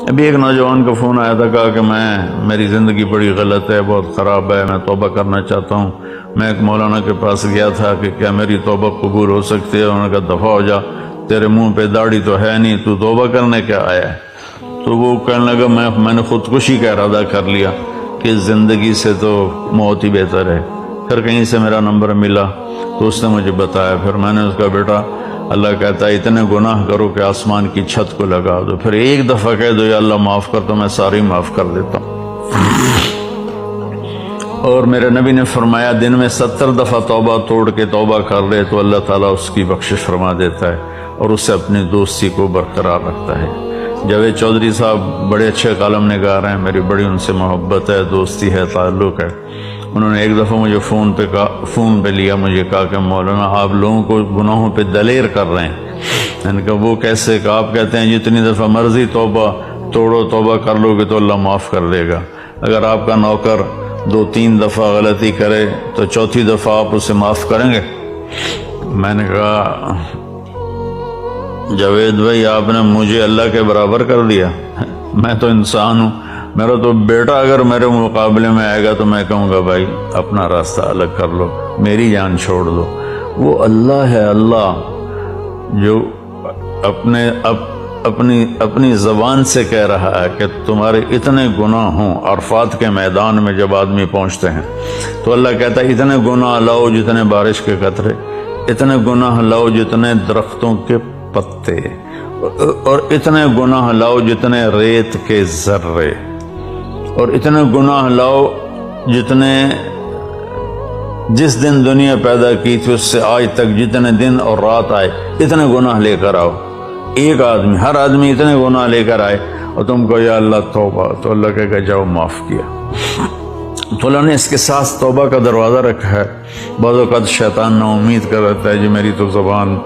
ابھی ایک نوجوان کا فون آیا تھا، کہا کہ میری زندگی بڑی غلط ہے، بہت خراب ہے، میں توبہ کرنا چاہتا ہوں۔ میں ایک مولانا کے پاس گیا تھا کہ کیا میری توبہ قبول ہو سکتی ہے؟ انہوں نے کہا دفع ہو جا، تیرے منہ پہ داڑھی تو ہے نہیں، تو توبہ کرنے کیا آیا ہے؟ تو وہ کہنے لگا میں نے خودکشی کا ارادہ کر لیا کہ زندگی سے تو موت ہی بہتر ہے۔ پھر کہیں سے میرا نمبر ملا تو اس نے مجھے بتایا، پھر میں نے اس کا بیٹا اللہ کہتا ہے اتنے گناہ کرو کہ آسمان کی چھت کو لگا دو، پھر ایک دفعہ کہہ دو یا اللہ معاف کر، تو میں ساری معاف کر دیتا ہوں۔ اور میرے نبی نے فرمایا دن میں 70 دفعہ توبہ توڑ کے توبہ کر لے تو اللہ تعالیٰ اس کی بخشش فرما دیتا ہے اور اسے اپنی دوستی کو برقرار رکھتا ہے۔ جاوید چودھری صاحب بڑے اچھے کالم نگار ہیں، میری بڑی ان سے محبت ہے، دوستی ہے، تعلق ہے۔ انہوں نے ایک دفعہ مجھے فون پہ لیا، مجھے کہا کہ مولانا آپ لوگوں کو گناہوں پہ دلیر کر رہے ہیں۔ میں نے کہا وہ کیسے؟ کہ آپ کہتے ہیں جتنی دفعہ مرضی توبہ توڑو، توبہ کر لو گے تو اللہ معاف کر دے گا۔ اگر آپ کا نوکر 2-3 دفعہ غلطی کرے تو چوتھی دفعہ آپ اسے معاف کریں گے؟ میں نے کہا جاوید بھائی آپ نے مجھے اللہ کے برابر کر دیا، میں تو انسان ہوں، میرا تو بیٹا اگر میرے مقابلے میں آئے گا تو میں کہوں گا بھائی اپنا راستہ الگ کر لو، میری جان چھوڑ دو۔ وہ اللہ ہے، اللہ جو اپنی زبان سے کہہ رہا ہے کہ تمہارے اتنے گناہ ہوں۔ عرفات کے میدان میں جب آدمی پہنچتے ہیں تو اللہ کہتا ہے اتنے گناہ لاؤ جتنے بارش کے قطرے، اتنے گناہ لاؤ جتنے درختوں کے پتے، اور اتنے گناہ لاؤ جتنے ریت کے ذرے، اور اتنے گناہ لاؤ جتنے جس دن دنیا پیدا کی تھی اس سے آج تک جتنے دن اور رات آئے اتنے گناہ لے کر آؤ۔ ایک آدمی، ہر آدمی اتنے گناہ لے کر آئے اور تم کو یا اللہ توبہ، تو اللہ کہے گا جاؤ معاف کیا۔ تو اللہ نے اس کے ساتھ توبہ کا دروازہ رکھا ہے۔ بعض اوقات شیطان نا امید کر رہتا ہے جی میری تو زبان